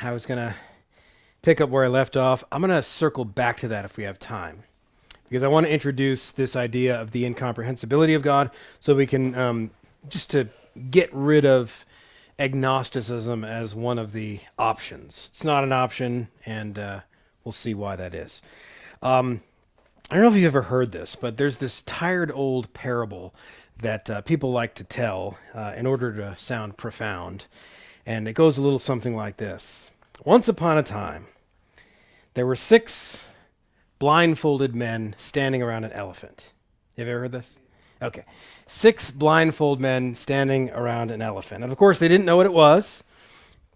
I was going to pick up where I left off. I'm going to circle back to that if we have time, because I want to introduce this idea of the incomprehensibility of God so we can just to get rid of agnosticism as one of the options. It's not an option, and we'll see why that is. I don't know if you've ever heard this, but there's this tired old parable that people like to tell in order to sound profound. And it goes a little something like this. Once upon a time, there were 6 blindfolded men standing around an elephant. Have you ever heard this? Okay. 6 blindfold men standing around an elephant. And of course, they didn't know what it was.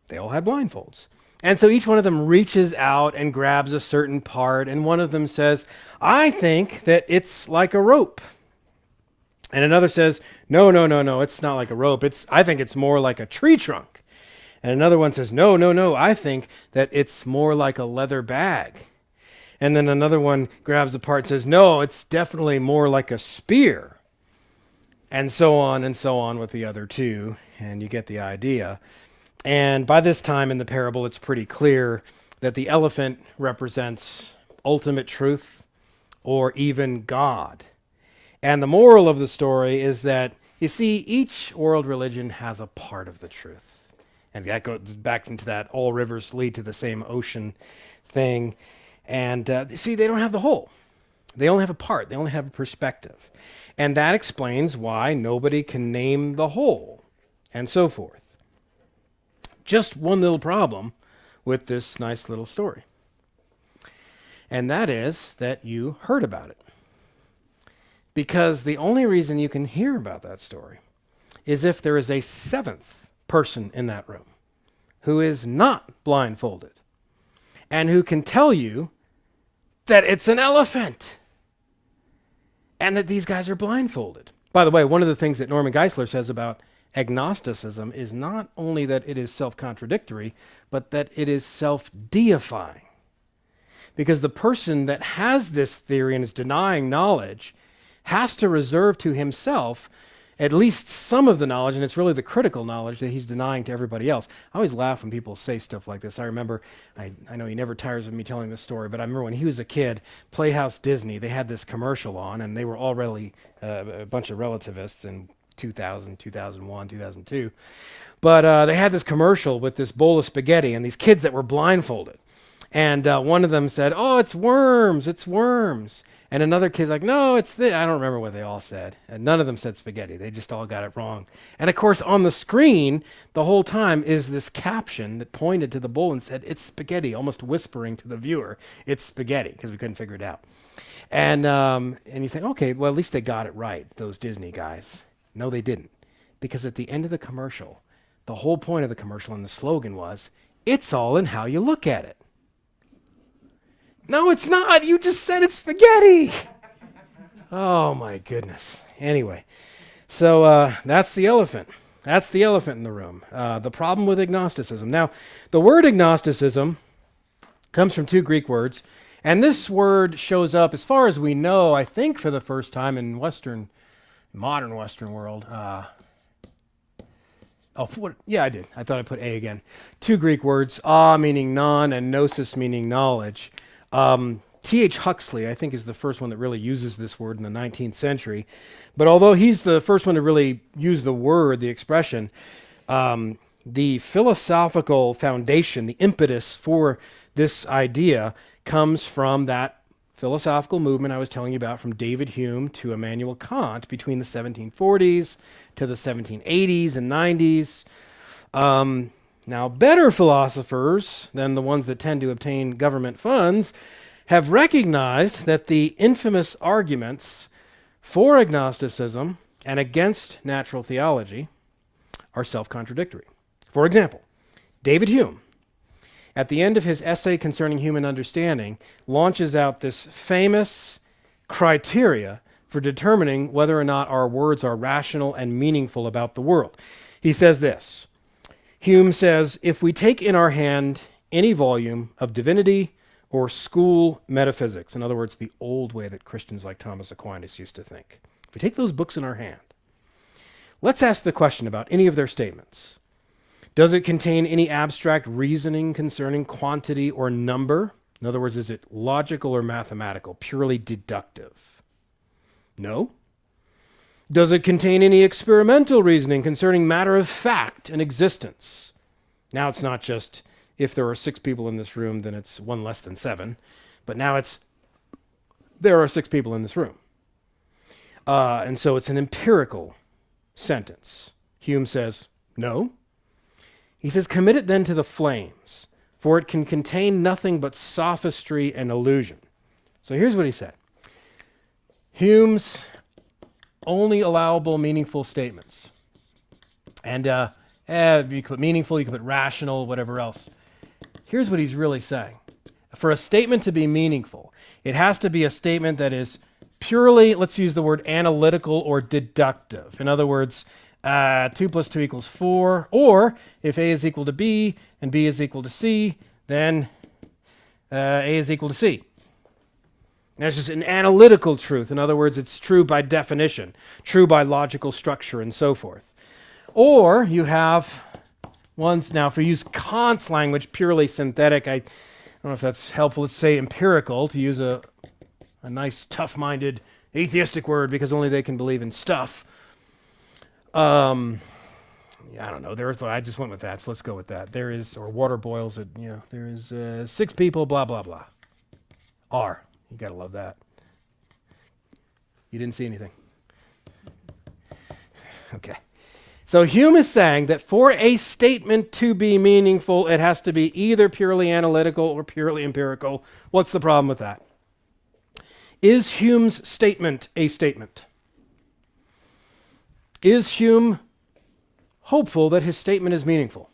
They all had blindfolds. And so each one of them reaches out and grabs a certain part, and one of them says, I think that it's like a rope. And another says, no, it's not like a rope. I think it's more like a tree trunk. And another one says, no, I think that it's more like a leather bag. And then another one grabs a part and says, no, it's definitely more like a spear. And so on with the other 2, and you get the idea. And by this time in the parable, it's pretty clear that the elephant represents ultimate truth or even God. And the moral of the story is that, you see, each world religion has a part of the truth. And that goes back into that all rivers lead to the same ocean thing. And see, they don't have the whole. They only have a part. They only have a perspective. And that explains why nobody can name the whole, and so forth. Just one little problem with this nice little story. And that is that you heard about it. Because the only reason you can hear about that story is if there is a 7th person in that room who is not blindfolded and who can tell you that it's an elephant and that these guys are blindfolded. By the way, one of the things that Norman Geisler says about agnosticism is not only that it is self-contradictory, but that it is self-deifying. Because the person that has this theory and is denying knowledge has to reserve to himself at least some of the knowledge, and it's really the critical knowledge that he's denying to everybody else. I always laugh when people say stuff like this. I remember, I know he never tires of me telling this story, but I remember when he was a kid, Playhouse Disney, they had this commercial on, and they were already a bunch of relativists in 2000, 2001, 2002. But they had this commercial with this bowl of spaghetti and these kids that were blindfolded. And one of them said, oh, it's worms. And another kid's like, no, it's this. I don't remember what they all said. And none of them said spaghetti. They just all got it wrong. And of course, on the screen, the whole time is this caption that pointed to the bowl and said, it's spaghetti, almost whispering to the viewer, it's spaghetti, because we couldn't figure it out. And you think, okay, well, at least they got it right, those Disney guys. No, they didn't. Because at the end of the commercial, the whole point of the commercial and the slogan was, it's all in how you look at it. No, it's not. You just said it's spaghetti. Oh, my goodness. Anyway, so that's the elephant. That's the elephant in the room. The problem with agnosticism. Now, the word agnosticism comes from 2 Greek words, and this word shows up, as far as we know, I think for the first time in modern Western world. Yeah, I did. I thought I put A again. 2 Greek words, meaning non, and gnosis meaning knowledge. T.H. Huxley, I think, is the first one that really uses this word in the 19th century. But although he's the first one to really use the word, the expression, the philosophical foundation, the impetus for this idea comes from that philosophical movement I was telling you about, from David Hume to Immanuel Kant between the 1740s to the 1780s and 90s. Now, better philosophers than the ones that tend to obtain government funds have recognized that the infamous arguments for agnosticism and against natural theology are self-contradictory. For example, David Hume, at the end of his essay concerning human understanding, launches out this famous criteria for determining whether or not our words are rational and meaningful about the world. He says this. Hume says, if we take in our hand any volume of divinity or school metaphysics, in other words, the old way that Christians like Thomas Aquinas used to think, if we take those books in our hand, let's ask the question about any of their statements. Does it contain any abstract reasoning concerning quantity or number? In other words, is it logical or mathematical, purely deductive? No. Does it contain any experimental reasoning concerning matter of fact and existence? Now it's not just if there are 6 people in this room, then it's 1 less than 7. But now it's there are 6 people in this room. And so it's an empirical sentence. Hume says, no. He says, commit it then to the flames, for it can contain nothing but sophistry and illusion. So here's what he said. Hume's only allowable meaningful statements. And you could put meaningful, you could put rational, whatever else. Here's what he's really saying. For a statement to be meaningful, it has to be a statement that is purely, let's use the word analytical or deductive. In other words, 2 plus 2 equals 4, or if A is equal to B and B is equal to C, then A is equal to C. That's just an analytical truth. In other words, it's true by definition, true by logical structure, and so forth. Or you have ones, now if we use Kant's language, purely synthetic, I don't know if that's helpful, let's say empirical, to use a nice tough-minded atheistic word because only they can believe in stuff. I don't know. I just went with that, so let's go with that. There is, or water boils, there is 6 people, blah, blah, blah. R. You gotta love that. You didn't see anything. Okay. So Hume is saying that for a statement to be meaningful, it has to be either purely analytical or purely empirical. What's the problem with that? Is Hume's statement a statement? Is Hume hopeful that his statement is meaningful?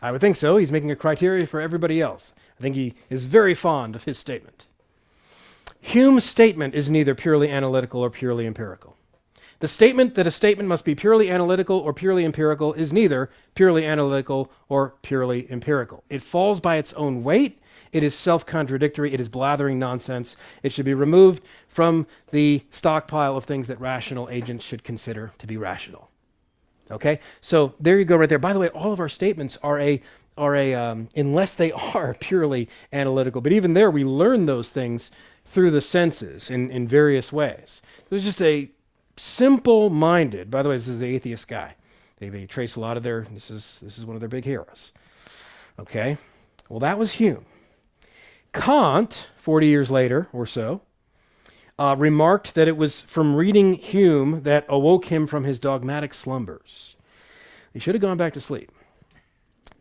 I would think so. He's making a criteria for everybody else. I think he is very fond of his statement. Hume's statement is neither purely analytical or purely empirical. The statement that a statement must be purely analytical or purely empirical is neither purely analytical or purely empirical. It falls by its own weight. It is self-contradictory. It is blathering nonsense. It should be removed from the stockpile of things that rational agents should consider to be rational. Okay? So there you go right there. By the way, all of our statements are unless they are purely analytical. But even there, we learn those things through the senses in various ways. There's just a simple-minded, by the way, this is the atheist guy. They trace a lot of this is one of their big heroes. Okay? Well, that was Hume. Kant, 40 years later or so, remarked that it was from reading Hume that awoke him from his dogmatic slumbers. He should have gone back to sleep.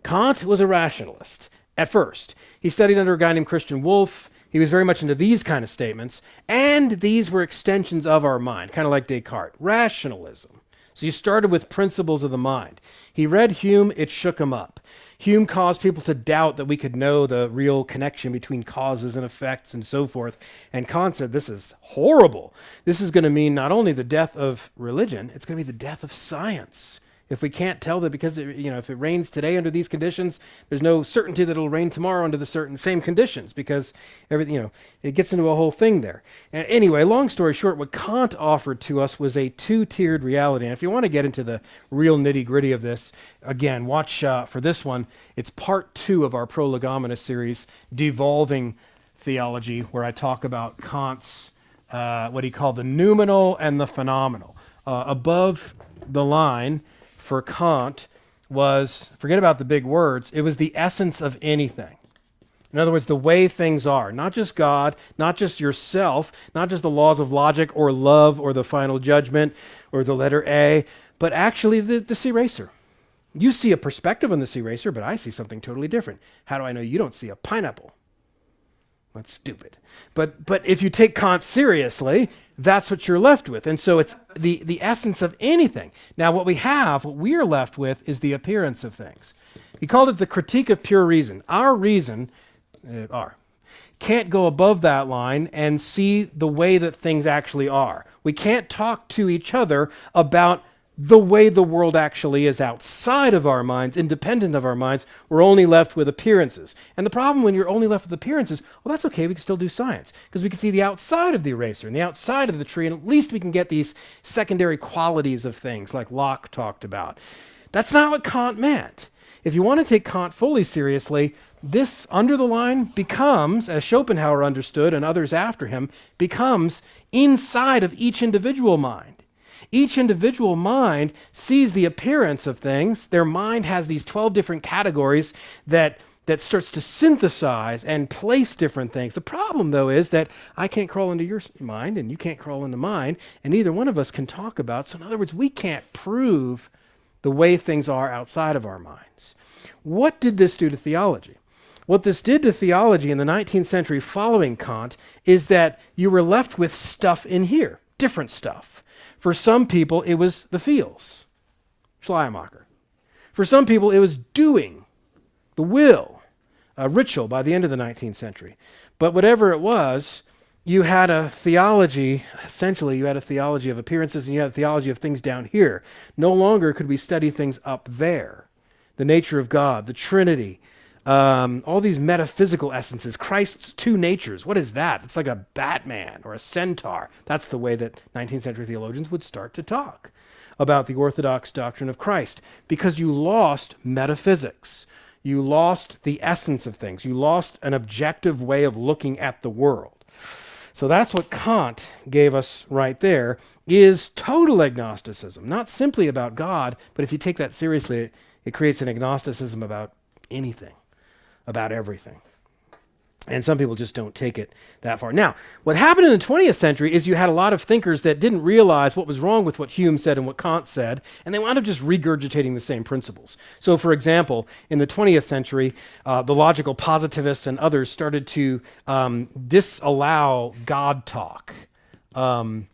Kant was a rationalist at first. He studied under a guy named Christian Wolff. He was very much into these kind of statements, and these were extensions of our mind, kind of like Descartes. Rationalism. So you started with principles of the mind. He read Hume, it shook him up. Hume caused people to doubt that we could know the real connection between causes and effects and so forth. And Kant said, this is horrible. This is going to mean not only the death of religion, it's going to be the death of science. If we can't tell that because if it rains today under these conditions, there's no certainty that it'll rain tomorrow under the same conditions because everything, it gets into a whole thing there. And anyway, long story short, what Kant offered to us was a 2-tiered reality. And if you want to get into the real nitty-gritty of this, again, watch for this one. It's part 2 of our Prolegomena series, Devolving Theology, where I talk about Kant's what he called the noumenal and the phenomenal. Above the line for Kant was, forget about the big words, it was the essence of anything. In other words, the way things are, not just God, not just yourself, not just the laws of logic or love or the final judgment or the letter A, but actually the sea racer. You see a perspective on the sea racer, but I see something totally different. How do I know you don't see a pineapple? That's stupid. But if you take Kant seriously, that's what you're left with. And so it's the essence of anything. Now what we're left with is the appearance of things. He called it the critique of pure reason. Our reason, can't go above that line and see the way that things actually are. We can't talk to each other about the way the world actually is outside of our minds, independent of our minds. We're only left with appearances. And the problem when you're only left with appearances, well, that's okay, we can still do science, because we can see the outside of the eraser and the outside of the tree, and at least we can get these secondary qualities of things like Locke talked about. That's not what Kant meant. If you want to take Kant fully seriously, this under the line becomes, as Schopenhauer understood and others after him, becomes inside of each individual mind. Each individual mind sees the appearance of things. Their mind has these 12 different categories that starts to synthesize and place different things. The problem, though, is that I can't crawl into your mind and you can't crawl into mine, and neither one of us can talk about. So in other words, we can't prove the way things are outside of our minds. What did this do to theology? What this did to theology in the 19th century following Kant is that you were left with stuff in here, different stuff. For some people, it was the feels, Schleiermacher. For some people, it was doing, the will, a ritual by the end of the 19th century. But whatever it was, you had a theology, essentially you had a theology of appearances and you had a theology of things down here. No longer could we study things up there. The nature of God, the Trinity, all these metaphysical essences, Christ's two natures. What is that? It's like a Batman or a centaur. That's the way that 19th century theologians would start to talk about the orthodox doctrine of Christ, because you lost metaphysics. You lost the essence of things. You lost an objective way of looking at the world. So that's what Kant gave us right there, is total agnosticism. Not simply about God, but if you take that seriously, it creates an agnosticism about anything, about everything. And some people just don't take it that far. Now, what happened in the 20th century is you had a lot of thinkers that didn't realize what was wrong with what Hume said and what Kant said, and they wound up just regurgitating the same principles. So, for example, in the 20th century, the logical positivists and others started to disallow God talk on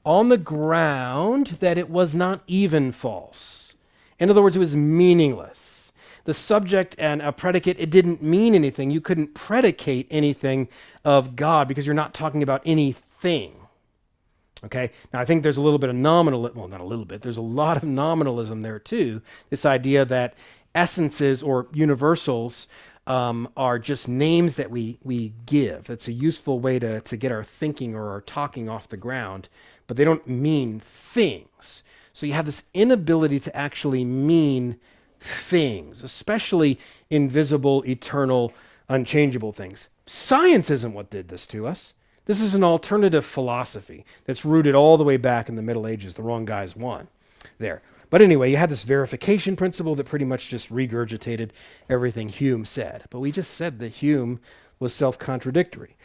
the ground that it was not even false. In other words, it was meaningless. The subject and a predicate, it didn't mean anything. You couldn't predicate anything of God because you're not talking about anything. Okay? Now, I think there's a little bit of nominalism, well, not a little bit, there's a lot of nominalism there too. This idea that essences or universals are just names that we give. It's a useful way to get our thinking or our talking off the ground, but they don't mean things. So you have this inability to actually mean things, especially invisible, eternal, unchangeable things. Science isn't what did this to us. This is an alternative philosophy that's rooted all the way back in the Middle Ages. The wrong guys won there. But anyway, you had this verification principle that pretty much just regurgitated everything Hume said. But we just said that Hume was self-contradictory.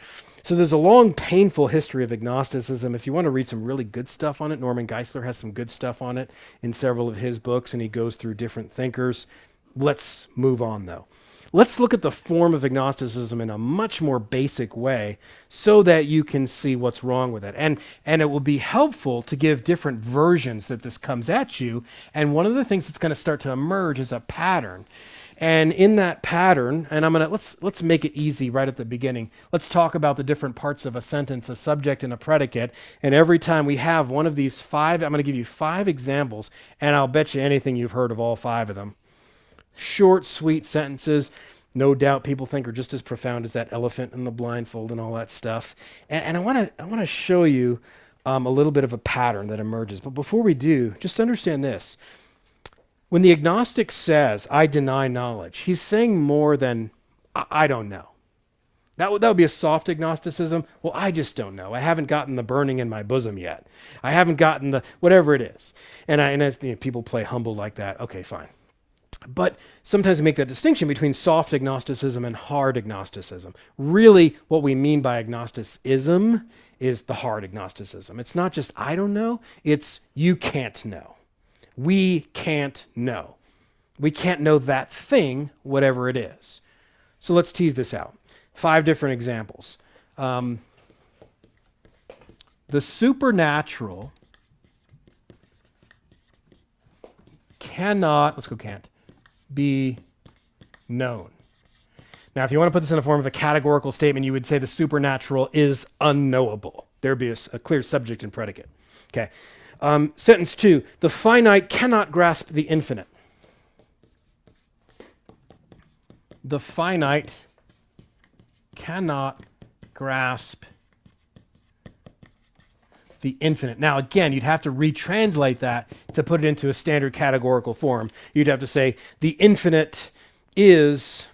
So there's a long, painful history of agnosticism. If you want to read some really good stuff on it, Norman Geisler has some good stuff on it in several of his books, and he goes through different thinkers. Let's move on, though. Let's look at the form of agnosticism in a much more basic way so that you can see what's wrong with it. And it will be helpful to give different versions that this comes at you. And one of the things that's going to start to emerge is a pattern. And in that pattern, and let's make it easy right at the beginning. Let's talk about the different parts of a sentence, a subject and a predicate. And every time we have one of these five, I'm going to give you 5 examples, and I'll bet you anything you've heard of all 5 of them. Short, sweet sentences, no doubt people think are just as profound as that elephant in the blindfold and all that stuff. And I want to show you a little bit of a pattern that emerges. But before we do, just understand this. When the agnostic says, I deny knowledge, he's saying more than, I don't know. That would be a soft agnosticism. Well, I just don't know. I haven't gotten the burning in my bosom yet. I haven't gotten the, whatever it is. And as people play humble like that, okay, fine. But sometimes we make that distinction between soft agnosticism and hard agnosticism. Really, what we mean by agnosticism is the hard agnosticism. It's not just, I don't know, it's you can't know. We can't know. We can't know that thing, whatever it is. So let's tease this out. 5 different examples. The supernatural cannot, can't, be known. Now, if you want to put this in the form of a categorical statement, you would say the supernatural is unknowable. There would be a clear subject and predicate. Okay. Sentence 2, the finite cannot grasp the infinite. The finite cannot grasp the infinite. Now, again, you'd have to retranslate that to put it into a standard categorical form. You'd have to say the infinite is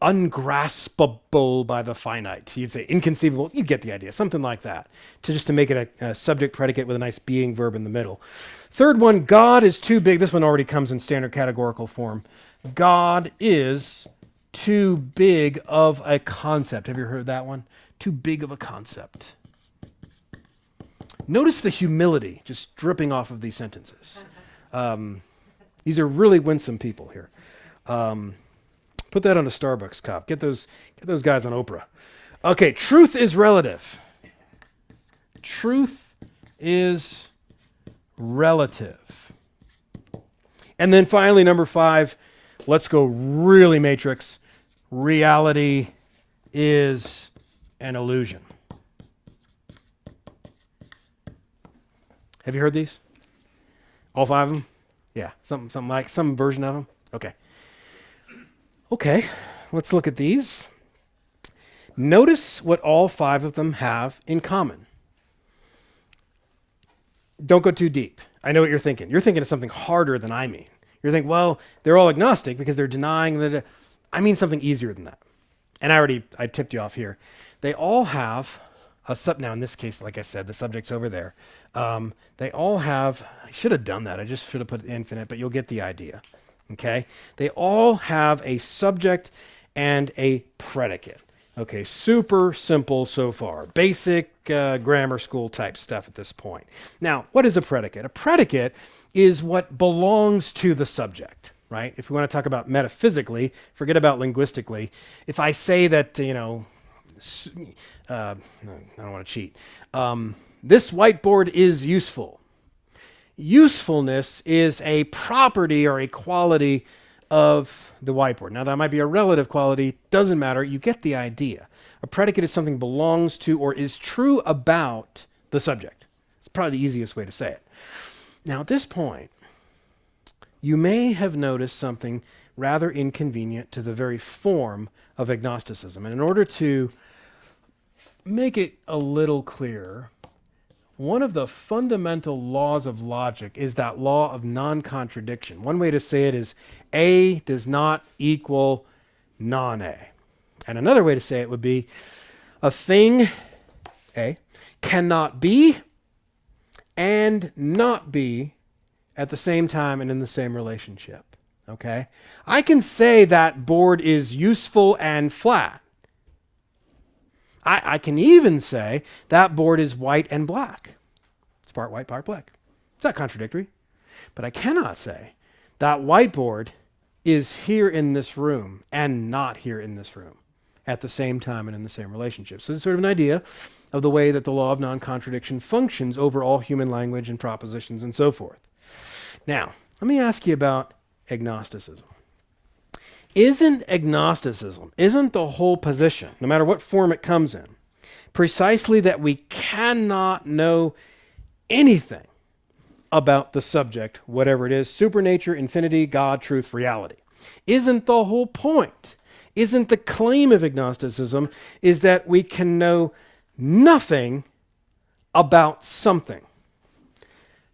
ungraspable by the finite. You'd say inconceivable. You get the idea. Something like that. To make it a subject predicate with a nice being verb in the middle. Third one, God is too big. This one already comes in standard categorical form. God is too big of a concept. Have you heard that one? Too big of a concept. Notice the humility just dripping off of these sentences. These are really winsome people here. Put that on a Starbucks cup. Get those guys on Oprah. Okay, truth is relative. Truth is relative. And then finally, number 5, let's go really matrix. Reality is an illusion. Have you heard these? All 5 of them? Yeah, something like some version of them. Okay, let's look at these. Notice what all 5 of them have in common. Don't go too deep. I know what you're thinking. You're thinking of something harder than I mean. You're thinking, well, they're all agnostic because they're denying that. I mean something easier than that. And I tipped you off here. They all have now in this case, like I said, the subject's over there. They all have, I should have done that. I just should have put infinite, but you'll get the idea. Okay? They all have a subject and a predicate. Okay, super simple so far. Basic grammar school type stuff at this point. Now, what is a predicate? A predicate is what belongs to the subject, right? If we want to talk about metaphysically, forget about linguistically. If I say that, I don't want to cheat. This whiteboard is useful. Usefulness is a property or a quality of the whiteboard. Now, that might be a relative quality. Doesn't matter. You get the idea. A predicate is something belongs to or is true about the subject. It's probably the easiest way to say it. Now, at this point, you may have noticed something rather inconvenient to the very form of agnosticism. And in order to make it a little clearer, one of the fundamental laws of logic is that law of non-contradiction. One way to say it is A does not equal non-A. And another way to say it would be a thing, A, cannot be and not be at the same time and in the same relationship. Okay? I can say that board is useful and flat. I can even say that board is white and black. It's part white, part black. It's not contradictory. But I cannot say that whiteboard is here in this room and not here in this room at the same time and in the same relationship. So it's sort of an idea of the way that the law of non-contradiction functions over all human language and propositions and so forth. Now, let me ask you about agnosticism. Isn't the whole position, no matter what form it comes in, precisely that we cannot know anything about the subject, whatever it is, supernature, infinity, God, truth, reality? Isn't the whole point, isn't the claim of agnosticism is that we can know nothing about something?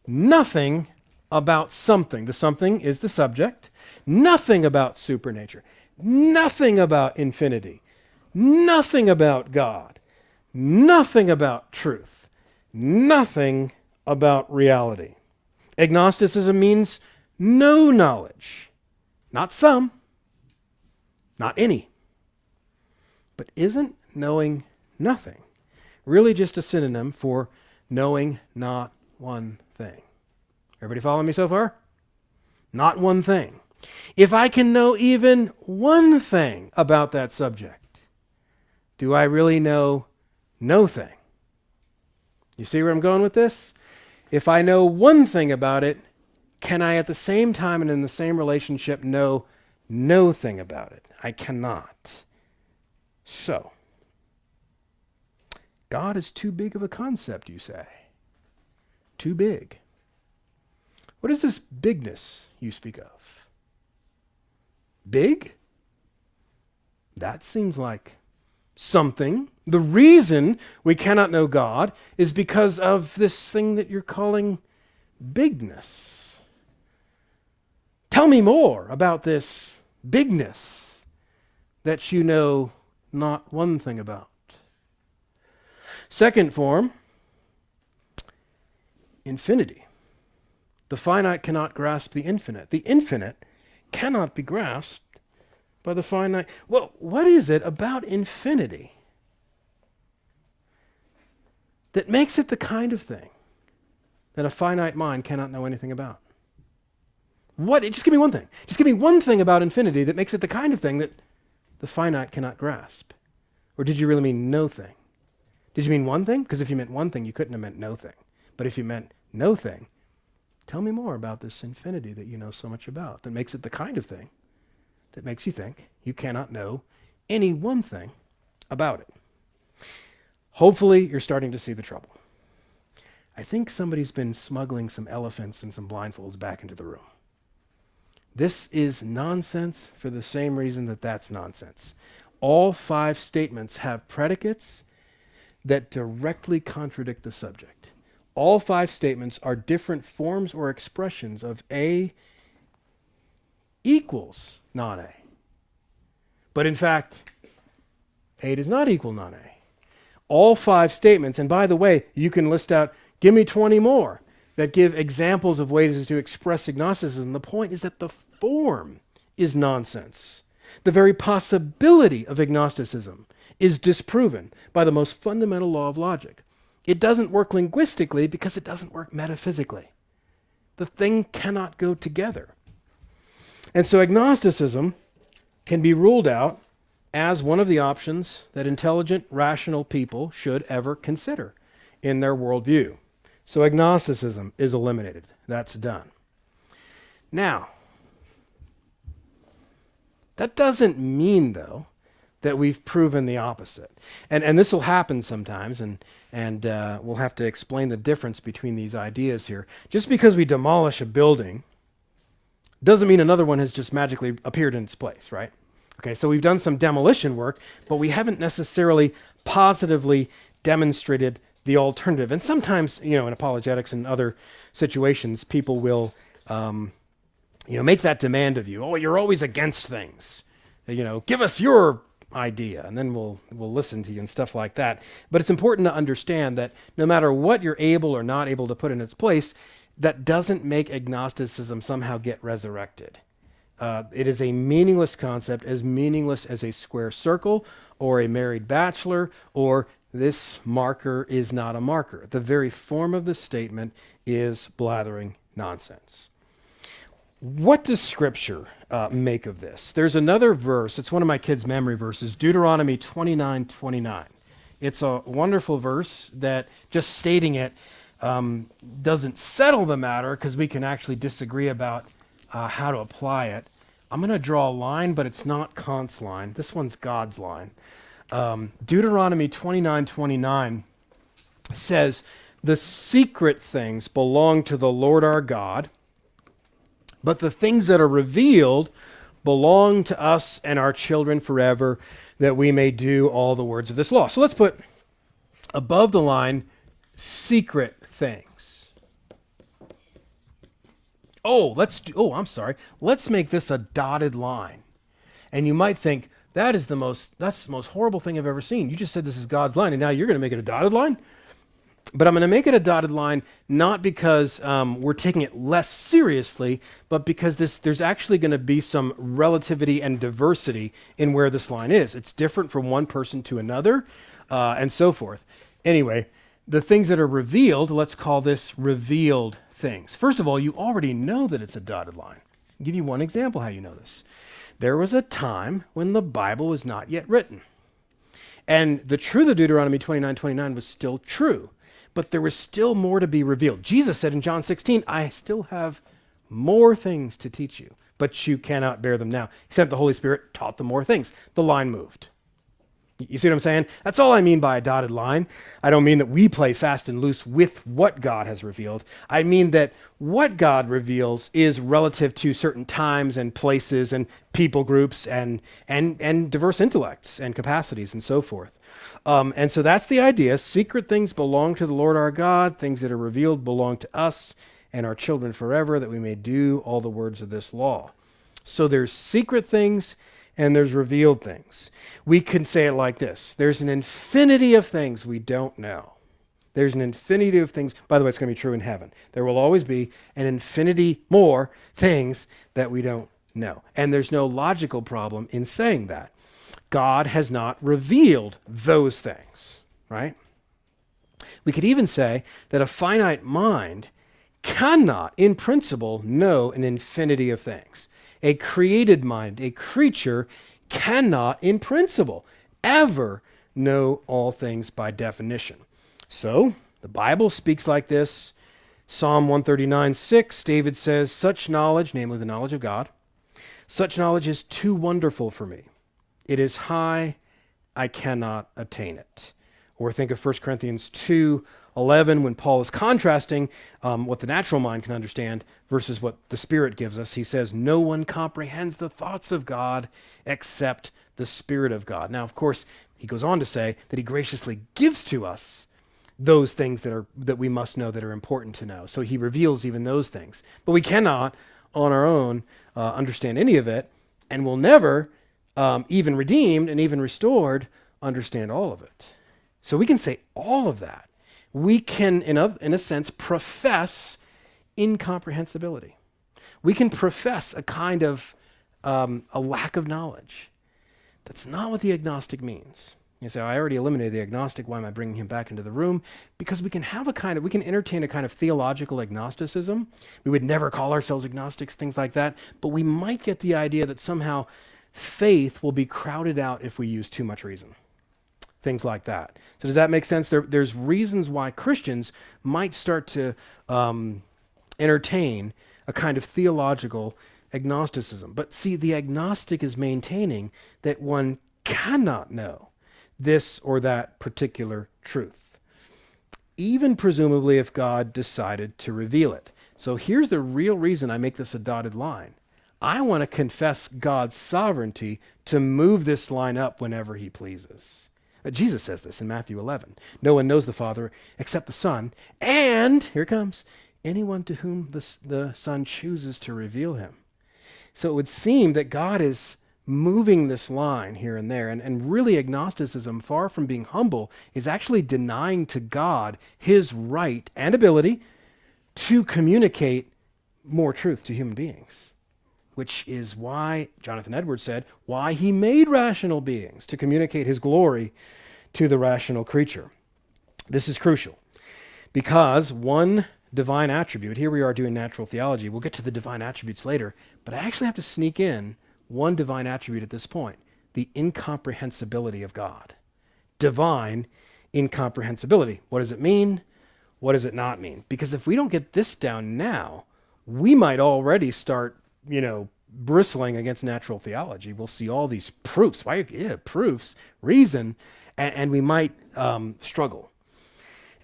Nothing about something. The something is the subject. Nothing about supernature, nothing about infinity, nothing about God, nothing about truth, nothing about reality. Agnosticism means no knowledge, not some, not any. But isn't knowing nothing really just a synonym for knowing not one thing? Everybody follow me so far? Not one thing. If I can know even one thing about that subject, do I really know no thing? You see where I'm going with this? If I know one thing about it, can I at the same time and in the same relationship know no thing about it? I cannot. So, God is too big of a concept, you say. Too big. What is this bigness you speak of? Big? That seems like something The reason we cannot know God is because of this thing that you're calling bigness. Tell me more about this bigness that you know not one thing about. Second form, infinity. The finite cannot grasp the infinite. The infinite cannot be grasped by the finite. Well, what is it about infinity that makes it the kind of thing that a finite mind cannot know anything about? What? Just give me one thing. Just give me one thing about infinity that makes it the kind of thing that the finite cannot grasp. Or did you really mean no thing? Did you mean one thing? Because if you meant one thing, you couldn't have meant no thing. But if you meant no thing, tell me more about this infinity that you know so much about, that makes it the kind of thing that makes you think you cannot know any one thing about it. Hopefully, you're starting to see the trouble. I think somebody's been smuggling some elephants and some blindfolds back into the room. This is nonsense for the same reason that that's nonsense. All 5 statements have predicates that directly contradict the subject. All 5 statements are different forms or expressions of A equals non-A. But in fact, A does not equal non-A. All 5 statements, and by the way, you can list out, give me 20 more, that give examples of ways to express agnosticism. The point is that the form is nonsense. The very possibility of agnosticism is disproven by the most fundamental law of logic. It doesn't work linguistically because it doesn't work metaphysically. The thing cannot go together. And so agnosticism can be ruled out as one of the options that intelligent, rational people should ever consider in their worldview. So agnosticism is eliminated. That's done. Now, that doesn't mean, though, that we've proven the opposite. And this will happen sometimes, and we'll have to explain the difference between these ideas here. Just because we demolish a building doesn't mean another one has just magically appeared in its place, right? Okay, so we've done some demolition work, but we haven't necessarily positively demonstrated the alternative. And sometimes, in apologetics and other situations, people will make that demand of you. Oh, you're always against things. Give us your idea, and then we'll listen to you and stuff like that. But it's important to understand that no matter what you're able or not able to put in its place, that doesn't make agnosticism somehow get resurrected. It is a meaningless concept, as meaningless as a square circle or a married bachelor or this marker is not a marker. The very form of the statement is blathering nonsense. What does Scripture make of this? There's another verse. It's one of my kids' memory verses, Deuteronomy 29:29. It's a wonderful verse that just stating it doesn't settle the matter because we can actually disagree about how to apply it. I'm going to draw a line, but it's not Kant's line. This one's God's line. Deuteronomy 29:29 says, "The secret things belong to the Lord our God, but the things that are revealed belong to us and our children forever, that we may do all the words of this law." So let's put above the line, secret things. Let's make this a dotted line. And you might think, that's the most horrible thing I've ever seen. You just said this is God's line, and now you're going to make it a dotted line? But I'm going to make it a dotted line not because we're taking it less seriously, but because there's actually going to be some relativity and diversity in where this line is. It's different from one person to another, and so forth. Anyway, the things that are revealed, let's call this revealed things. First of all, you already know that it's a dotted line. I'll give you one example how you know this. There was a time when the Bible was not yet written. And the truth of Deuteronomy 29:29 was still true. But there was still more to be revealed. Jesus said in John 16, "I still have more things to teach you, but you cannot bear them now." He sent the Holy Spirit, taught them more things. The line moved. You see what I'm saying? That's all I mean by a dotted line. I don't mean that we play fast and loose with what God has revealed. I mean that what God reveals is relative to certain times and places and people groups and diverse intellects and capacities and so forth. And so that's the idea. Secret things belong to the Lord our God. Things that are revealed belong to us and our children forever, that we may do all the words of this law. So there's secret things and there's revealed things. We can say it like this. There's an infinity of things we don't know. There's an infinity of things. By the way, it's going to be true in heaven. There will always be an infinity more things that we don't know. And there's no logical problem in saying that. God has not revealed those things, right? We could even say that a finite mind cannot, in principle, know an infinity of things. A created mind, a creature, cannot, in principle, ever know all things by definition. So, the Bible speaks like this. Psalm 139:6, David says, such knowledge, namely the knowledge of God, such knowledge is too wonderful for me. It is high, I cannot attain it. Or think of 1 Corinthians 2:11 when Paul is contrasting what the natural mind can understand versus what the Spirit gives us. He says, no one comprehends the thoughts of God except the Spirit of God. Now, of course, he goes on to say that he graciously gives to us those things that we must know that are important to know. So he reveals even those things. But we cannot, on our own, understand any of it, and will never, even redeemed and even restored, understand all of it. So we can say all of that. We can, in a sense, profess incomprehensibility. We can profess a kind of a lack of knowledge. That's not what the agnostic means. You say, I already eliminated the agnostic. Why am I bringing him back into the room? Because we can entertain a kind of theological agnosticism. We would never call ourselves agnostics, things like that. But we might get the idea that somehow faith will be crowded out if we use too much reason. Things like that. So does that make sense? There's reasons why Christians might start to entertain a kind of theological agnosticism. But see, the agnostic is maintaining that one cannot know this or that particular truth, even presumably if God decided to reveal it. So here's the real reason I make this a dotted line. I want to confess God's sovereignty to move this line up whenever he pleases. Jesus says this in Matthew 11. No one knows the Father except the Son, and, here it comes, anyone to whom the Son chooses to reveal him. So it would seem that God is moving this line here and there, and really agnosticism, far from being humble, is actually denying to God his right and ability to communicate more truth to human beings, which is why Jonathan Edwards said, why he made rational beings, to communicate his glory to the rational creature. This is crucial because one divine attribute, here we are doing natural theology, we'll get to the divine attributes later, but I actually have to sneak in one divine attribute at this point, the incomprehensibility of God. Divine incomprehensibility. What does it mean? What does it not mean? Because if we don't get this down now, we might already start, bristling against natural theology. We'll see all these proofs. Proofs, reason, and we might struggle.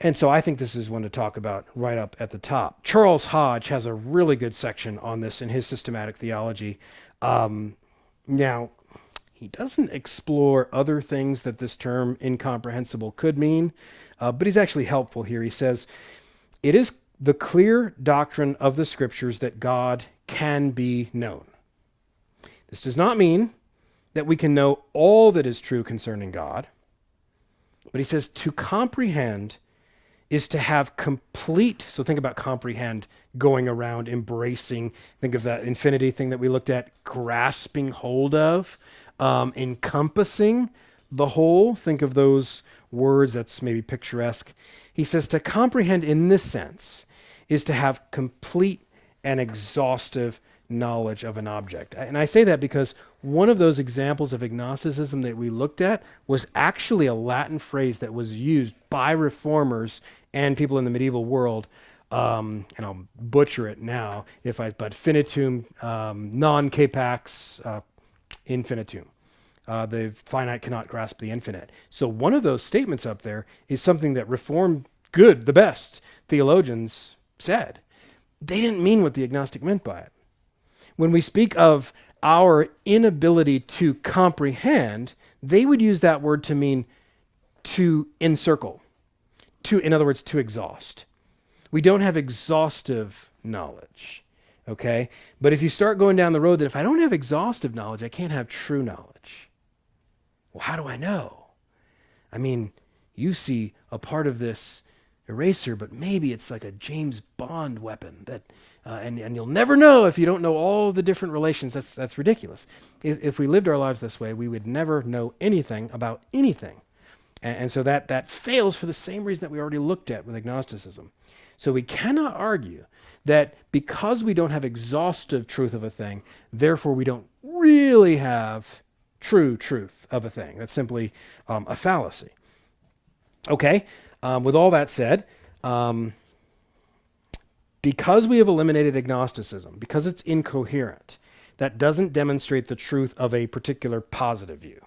And so I think this is one to talk about right up at the top. Charles Hodge has a really good section on this in his systematic theology. Now, he doesn't explore other things that this term incomprehensible could mean, but he's actually helpful here. He says, it is the clear doctrine of the Scriptures that God can be known. This does not mean that we can know all that is true concerning God, but he says to comprehend is to have complete, so think about comprehend, going around, embracing, think of that infinity thing that we looked at, grasping hold of, encompassing the whole, think of those words, that's maybe picturesque. He says to comprehend in this sense is to have complete and exhaustive knowledge of an object. And I say that because one of those examples of agnosticism that we looked at was actually a Latin phrase that was used by reformers and people in the medieval world, and I'll butcher it now, but finitum non capax infinitum. The finite cannot grasp the infinite. So one of those statements up there is something that Reformed, the best theologians said. They didn't mean what the agnostic meant by it. When we speak of our inability to comprehend, they would use that word to mean to encircle, in other words, to exhaust. We don't have exhaustive knowledge, okay? But if you start going down the road that if I don't have exhaustive knowledge, I can't have true knowledge. Well, how do I know? I mean, you see a part of this eraser, but maybe it's like a James Bond weapon that, and you'll never know if you don't know all the different relations. That's ridiculous. If we lived our lives this way, we would never know anything about anything. And so that fails for the same reason that we already looked at with agnosticism. So we cannot argue that because we don't have exhaustive truth of a thing, therefore we don't really have true truth of a thing. That's simply a fallacy. Okay, with all that said, because we have eliminated agnosticism, because it's incoherent, that doesn't demonstrate the truth of a particular positive view.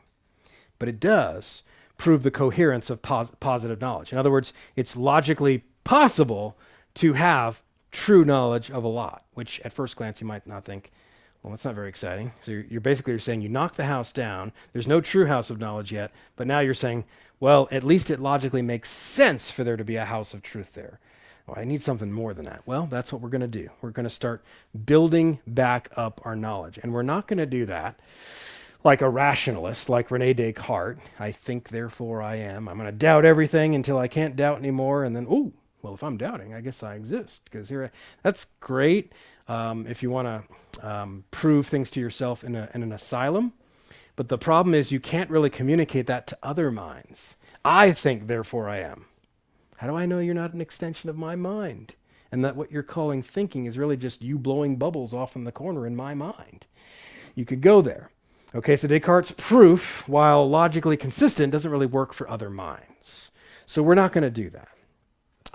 But it does prove the coherence of positive knowledge. In other words, it's logically possible to have true knowledge of a lot, which at first glance you might not think, well, that's not very exciting. So you're saying you knock the house down, there's no true house of knowledge yet, but now you're saying, well, at least it logically makes sense for there to be a house of truth there. Well, I need something more than that. Well, that's what we're going to do. We're going to start building back up our knowledge. And we're not going to do that like a rationalist, like Rene Descartes. I think, therefore I am. I'm going to doubt everything until I can't doubt anymore. And then, oh, well, if I'm doubting, I guess I exist. Because that's great if you want to prove things to yourself in an asylum. But the problem is you can't really communicate that to other minds. I think, therefore I am. How do I know you're not an extension of my mind? And that what you're calling thinking is really just you blowing bubbles off in the corner in my mind. You could go there. Okay, so Descartes' proof, while logically consistent, doesn't really work for other minds. So we're not going to do that.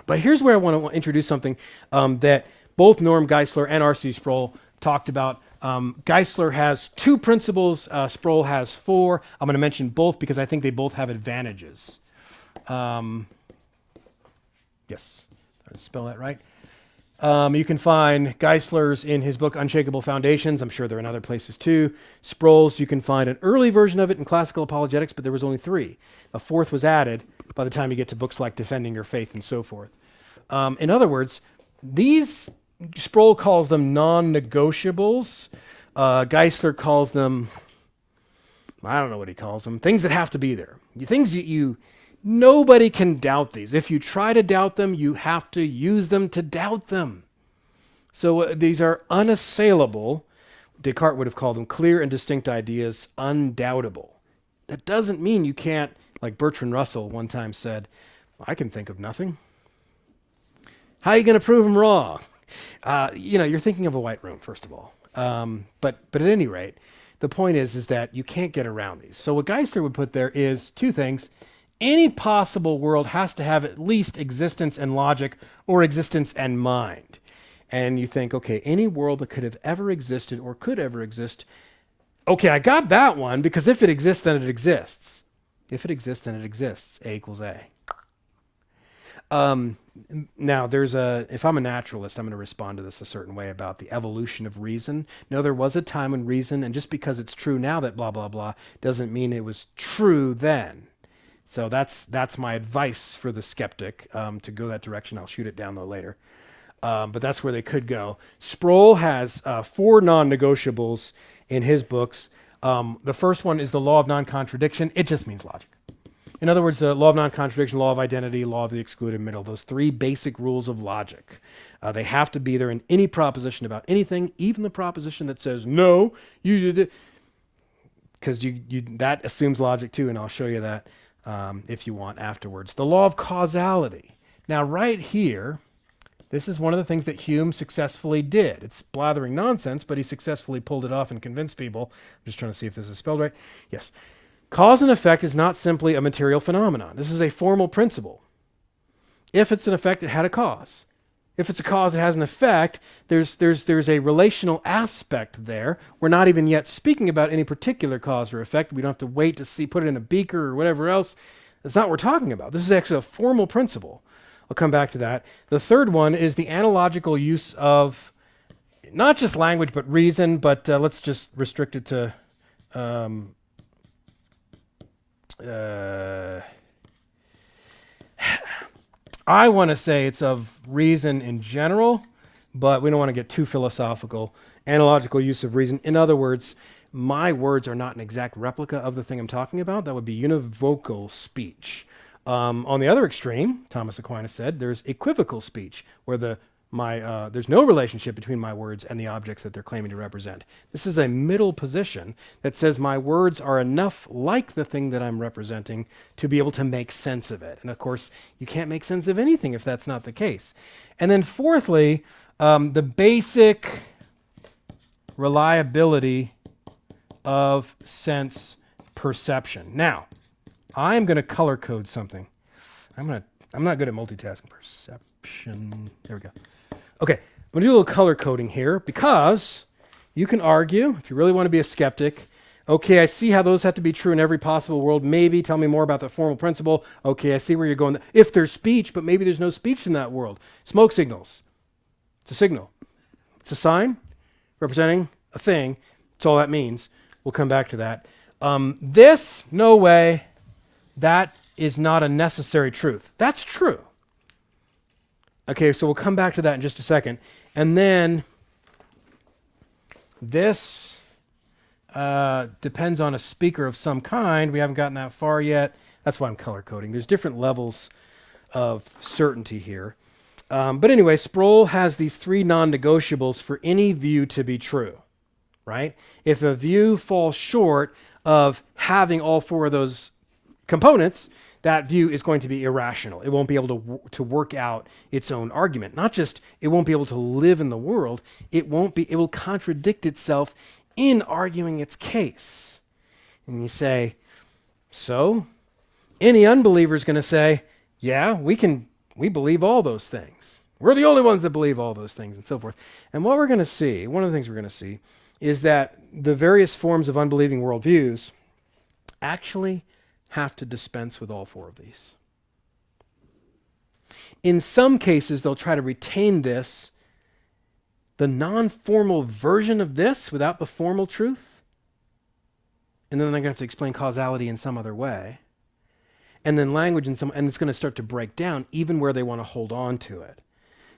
But here's where I want to introduce something that both Norm Geisler and R.C. Sproul talked about. Geisler has 2 principles. Sproul has 4. I'm going to mention both because I think they both have advantages. Yes, did I spell that right? You can find Geisler's in his book Unshakable Foundations. I'm sure they're in other places too. Sproul's, you can find an early version of it in Classical Apologetics, but there was only 3. A 4th was added by the time you get to books like Defending Your Faith and so forth. In other words, these, Sproul calls them non-negotiables. Geisler calls them, I don't know what he calls them, things that have to be there. Things that nobody can doubt these. If you try to doubt them, you have to use them to doubt them. So these are unassailable. Descartes would have called them clear and distinct ideas, undoubtable. That doesn't mean you can't, like Bertrand Russell one time said, I can think of nothing. How are you going to prove them wrong? You're thinking of a white room, first of all. But at any rate, the point is that you can't get around these. So what Geisler would put there is 2 things. Any possible world has to have at least existence and logic or existence and mind. And you think, okay, any world that could have ever existed or could ever exist, okay, I got that one, because if it exists, then it exists. If it exists, then it exists. A equals A. Now, if I'm a naturalist, I'm going to respond to this a certain way about the evolution of reason. No, there was a time when reason, and just because it's true now that blah, blah, blah, doesn't mean it was true then. So that's my advice for the skeptic, to go that direction. I'll shoot it down though later. But that's where they could go. Sproul has 4 non-negotiables in his books. The first one is the Law of Non-Contradiction. It just means logic. In other words, the Law of Non-Contradiction, Law of Identity, Law of the Excluded Middle, those 3 basic rules of logic. They have to be there in any proposition about anything, even the proposition that says, no, you did it. Because that assumes logic too, and I'll show you that. If you want afterwards. The Law of Causality. Now right here, this is one of the things that Hume successfully did. It's blathering nonsense, but he successfully pulled it off and convinced people. I'm just trying to see if this is spelled right. Yes. Cause and effect is not simply a material phenomenon. This is a formal principle. If it's an effect, it had a cause. If it's a cause, it has an effect. There's a relational aspect there. We're not even yet speaking about any particular cause or effect. We don't have to wait to see, put it in a beaker or whatever else. That's not what we're talking about. This is actually a formal principle. I'll come back to that. The third one is the analogical use of not just language but reason, but let's just restrict it to I want to say it's of reason in general, but we don't want to get too philosophical. Analogical use of reason. In other words, my words are not an exact replica of the thing I'm talking about. That would be univocal speech. On the other extreme, Thomas Aquinas said, there's equivocal speech, where there's no relationship between my words and the objects that they're claiming to represent. This is a middle position that says my words are enough like the thing that I'm representing to be able to make sense of it. And of course, you can't make sense of anything if that's not the case. And then fourthly, the basic reliability of sense perception. Now, I'm going to color code something. I'm not good at multitasking. Perception. There we go. Okay, I'm going to do a little color coding here because you can argue, if you really want to be a skeptic, okay, I see how those have to be true in every possible world. Maybe tell me more about the formal principle. Okay, I see where you're going. If there's speech, but maybe there's no speech in that world. Smoke signals. It's a signal. It's a sign representing a thing. That's all that means. We'll come back to that. This, no way. That is not a necessary truth. That's true. Okay, so we'll come back to that in just a second. And then this depends on a speaker of some kind. We haven't gotten that far yet. That's why I'm color coding. There's different levels of certainty here. But anyway, Sproul has these three non-negotiables for any view to be true, right? If a view falls short of having all four of those components, that view is going to be irrational. It won't be able to work out its own argument. Not just it won't be able to live in the world, it will contradict itself in arguing its case. And you say, so any unbeliever is going to say, yeah, we believe all those things. We're the only ones that believe all those things and so forth. And what we're going to see, one of the things we're going to see is that the various forms of unbelieving worldviews actually have to dispense with all four of these. In some cases, they'll try to retain this, the non-formal version of this without the formal truth. And then they're going to have to explain causality in some other way. And then language and it's going to start to break down even where they want to hold on to it.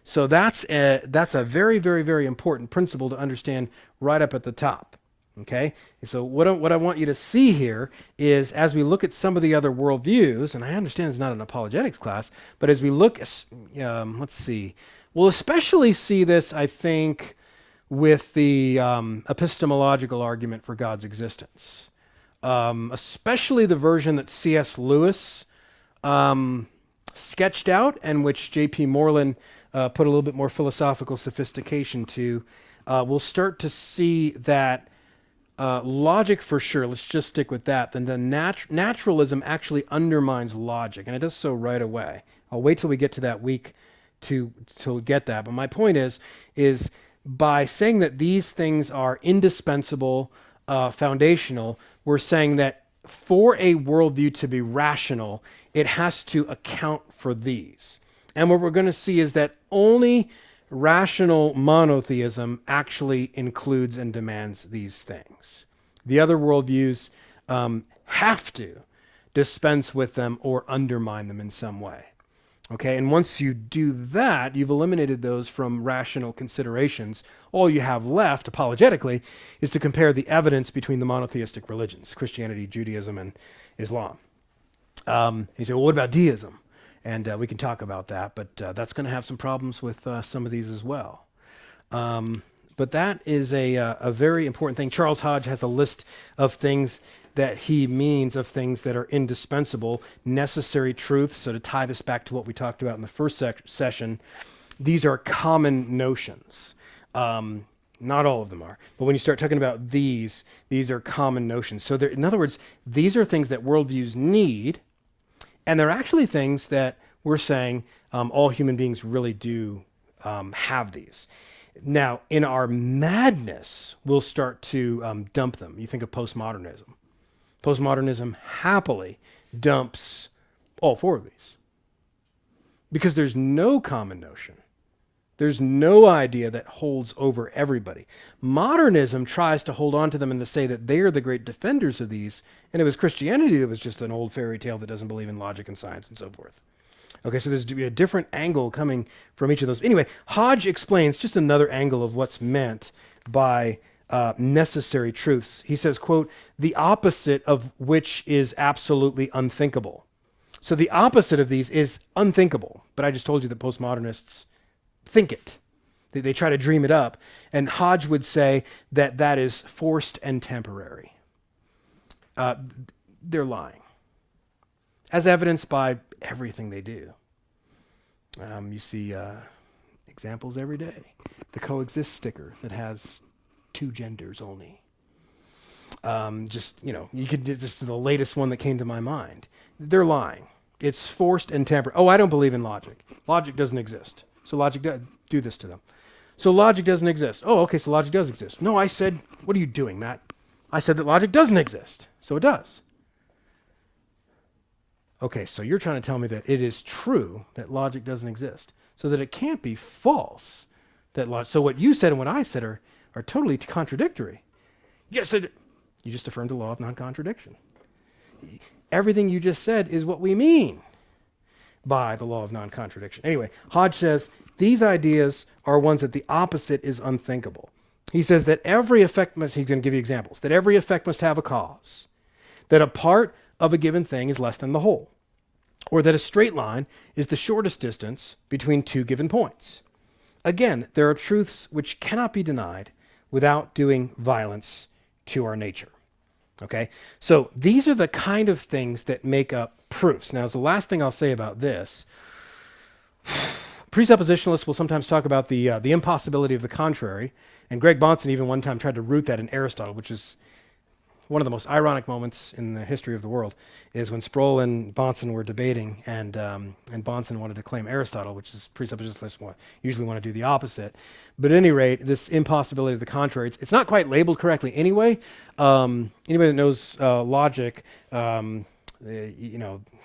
So that's a very, very, very important principle to understand right up at the top. Okay, so what I want you to see here is as we look at some of the other worldviews, and I understand it's not an apologetics class, but as we look, let's see, we'll especially see this, I think, with the epistemological argument for God's existence, especially the version that C.S. Lewis sketched out and which J.P. Moreland put a little bit more philosophical sophistication to. We'll start to see that logic for sure, let's just stick with that, then the naturalism actually undermines logic, and it does so right away. I'll wait till we get to that week to get that. But my point is by saying that these things are indispensable, foundational, we're saying that for a worldview to be rational, it has to account for these. And what we're going to see is that only rational monotheism actually includes and demands these things. The other worldviews have to dispense with them or undermine them in some way. Okay, and once you do that, you've eliminated those from rational considerations. All you have left, apologetically, is to compare the evidence between the monotheistic religions, Christianity, Judaism, and Islam. And you say, well, what about deism? And we can talk about that, but that's going to have some problems with some of these as well. But that is a very important thing. Charles Hodge has a list of things that he means of things that are indispensable, necessary truths. So to tie this back to what we talked about in the first session, these are common notions. Not all of them are. But when you start talking about these are common notions. So in other words, these are things that worldviews need, and they're actually things that we're saying all human beings really do have these. Now, in our madness, we'll start to dump them. You think of postmodernism. Postmodernism happily dumps all four of these because there's no common notion. There's no idea that holds over everybody. Modernism tries to hold on to them and to say that they are the great defenders of these, and it was Christianity that was just an old fairy tale that doesn't believe in logic and science and so forth. Okay, so there's a different angle coming from each of those. Anyway, Hodge explains just another angle of what's meant by necessary truths. He says, quote, the opposite of which is absolutely unthinkable. So the opposite of these is unthinkable, but I just told you that postmodernists think it. They try to dream it up. And Hodge would say that that is forced and temporary. They're lying, as evidenced by everything they do. You see examples every day. The coexist sticker that has 2 genders only. You could just the latest one that came to my mind. They're lying. It's forced and temporary. Oh, I don't believe in logic. Logic doesn't exist. So logic do this to them. So logic doesn't exist. Oh, okay, so logic does exist. No, I said, what are you doing, Matt? I said that logic doesn't exist. So it does. Okay, so you're trying to tell me that it is true that logic doesn't exist, so that it can't be false. So what you said and what I said are totally contradictory. Yes, you just affirmed the law of non-contradiction. Everything you just said is what we mean by the law of non-contradiction. Anyway, Hodge says these ideas are ones that the opposite is unthinkable. He says that every effect must, he's going to give you examples, that every effect must have a cause, that a part of a given thing is less than the whole, or that a straight line is the shortest distance between 2 given points. Again, there are truths which cannot be denied without doing violence to our nature. Okay, so these are the kind of things that make up proofs. Now, as the last thing I'll say about this, presuppositionalists will sometimes talk about the impossibility of the contrary, and Greg Bahnsen even one time tried to root that in Aristotle, which is one of the most ironic moments in the history of the world, is when Sproul and Bahnsen were debating, and Bahnsen wanted to claim Aristotle, which is presuppositionalists usually want to do the opposite. But at any rate, this impossibility of the contrary, it's not quite labeled correctly anyway. Anybody that knows logic,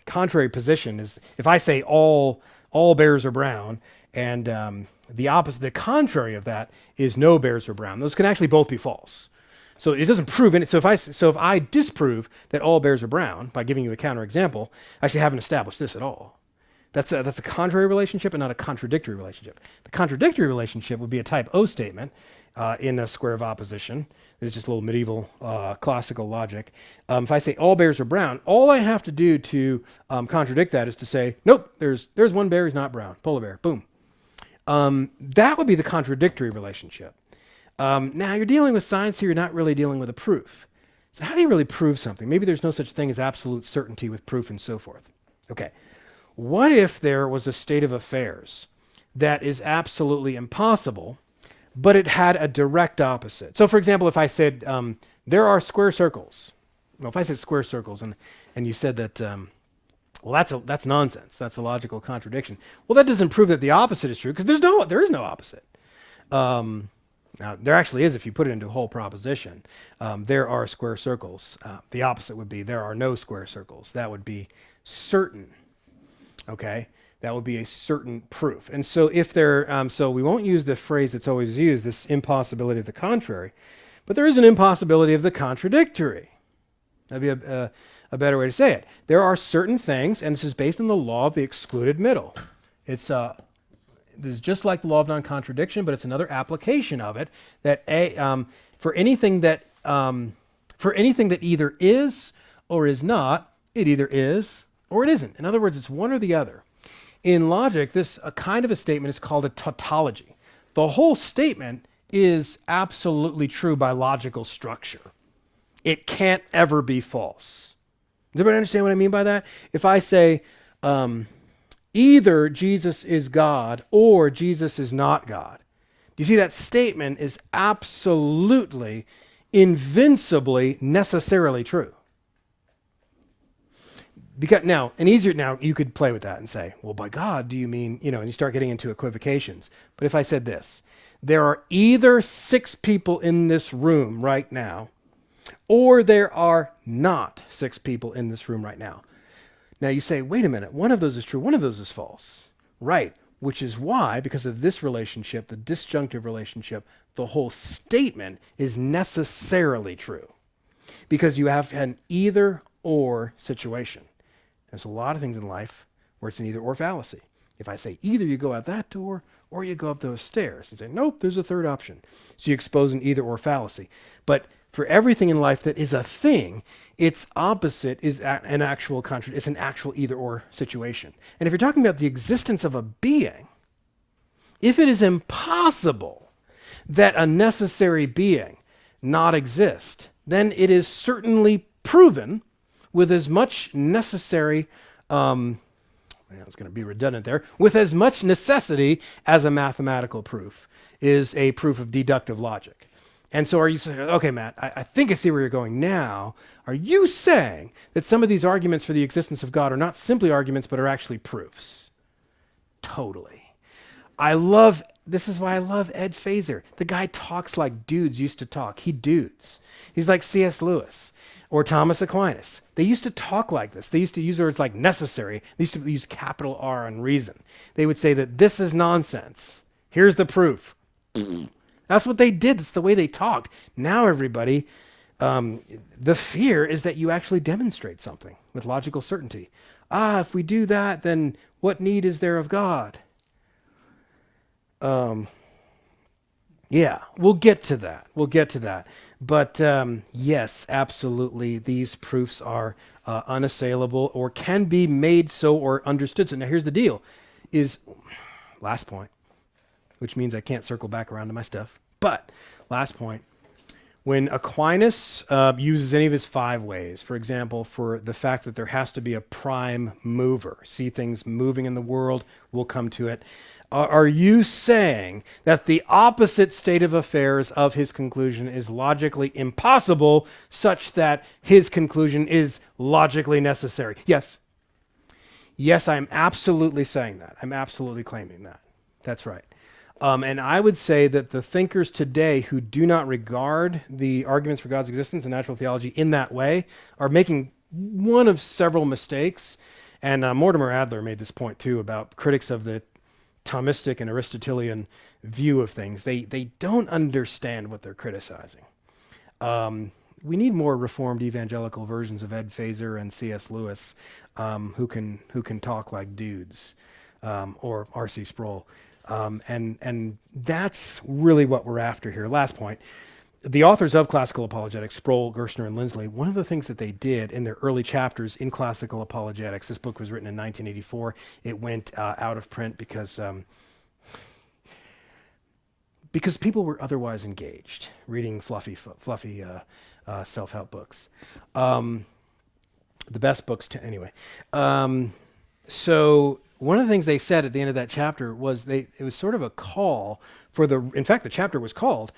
contrary position is if I say all bears are brown, and the opposite, the contrary of that is no bears are brown. Those can actually both be false. So it doesn't prove it. So if I disprove that all bears are brown by giving you a counterexample, I actually haven't established this at all. That's a contrary relationship and not a contradictory relationship. The contradictory relationship would be a type O statement in a square of opposition. This is just a little medieval classical logic. If I say all bears are brown, all I have to do to contradict that is to say, nope, there's one bear, he's not brown, polar bear, boom. That would be the contradictory relationship. Now, you're dealing with science here, you're not really dealing with a proof. So how do you really prove something? Maybe there's no such thing as absolute certainty with proof and so forth. Okay, what if there was a state of affairs that is absolutely impossible, but it had a direct opposite? So for example, if I said, there are square circles. Well, if I said square circles and you said that, that's nonsense. That's a logical contradiction. Well, that doesn't prove that the opposite is true because there is no opposite. Now, there actually is if you put it into a whole proposition. There are square circles. The opposite would be there are no square circles. That would be certain. Okay? That would be a certain proof. And so if so we won't use the phrase that's always used, this impossibility of the contrary, but there is an impossibility of the contradictory. That'd be a better way to say it. There are certain things, and this is based on the law of the excluded middle. This is just like the law of non-contradiction, but it's another application of it. That for anything that either is or is not, it either is or it isn't. In other words, it's one or the other. In logic, a kind of a statement is called a tautology. The whole statement is absolutely true by logical structure. It can't ever be false. Does everybody understand what I mean by that? If I say, either Jesus is God or Jesus is not God. Do you see that statement is absolutely, invincibly, necessarily true? Because now, now you could play with that and say, well, by God, do you mean, and you start getting into equivocations. But if I said this, there are either 6 people in this room right now, or there are not 6 people in this room right now. Now you say, wait a minute, one of those is true, one of those is false. Right, which is why, because of this relationship, the disjunctive relationship, the whole statement is necessarily true. Because you have an either or situation. There's a lot of things in life where it's an either or fallacy. If I say either you go out that door or you go up those stairs, and say, nope, there's a third option. So you expose an either or fallacy. But for everything in life that is a thing, its opposite is an actual it's an actual either or situation. And if you're talking about the existence of a being, if it is impossible that a necessary being not exist, then it is certainly proven with as much necessary, it's going to be redundant there, with as much necessity as a mathematical proof is a proof of deductive logic. And so are you saying, okay, Matt, I think I see where you're going now. Are you saying that some of these arguments for the existence of God are not simply arguments, but are actually proofs? Totally. This is why I love Ed Feser. The guy talks like dudes used to talk. He dudes. He's like C.S. Lewis or Thomas Aquinas. They used to talk like this. They used to use words like necessary. They used to use capital R on reason. They would say that this is nonsense. Here's the proof. That's what they did. That's the way they talked. Now everybody, the fear is that you actually demonstrate something with logical certainty. If we do that, then what need is there of God? Yeah, we'll get to that. But yes, absolutely, these proofs are unassailable or can be made so or understood. So now here's the deal, last point, which means I can't circle back around to my stuff. But last point, when Aquinas uses any of his 5 ways, for example, for the fact that there has to be a prime mover, see things moving in the world, we'll come to it. Are you saying that the opposite state of affairs of his conclusion is logically impossible, such that his conclusion is logically necessary? Yes. Yes, I'm absolutely saying that. I'm absolutely claiming that. That's right. And I would say that the thinkers today who do not regard the arguments for God's existence and natural theology in that way are making one of several mistakes. And Mortimer Adler made this point too about critics of the Thomistic and Aristotelian view of things. They don't understand what they're criticizing. We need more Reformed evangelical versions of Ed Feser and C.S. Lewis who can talk like dudes, or R.C. Sproul. And that's really what we're after here. Last point. The authors of Classical Apologetics, Sproul, Gerstner, and Lindsley, one of the things that they did in their early chapters in Classical Apologetics, this book was written in 1984. It went out of print because people were otherwise engaged, reading fluffy self-help books. The best books, anyway. So one of the things they said at the end of that chapter was it was sort of a call for in fact, the chapter was called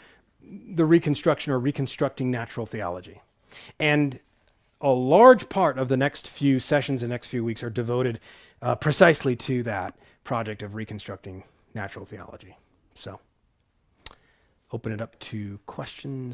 The Reconstruction or Reconstructing Natural Theology. And a large part of the next few sessions and next few weeks are devoted precisely to that project of reconstructing natural theology. So, open it up to questions.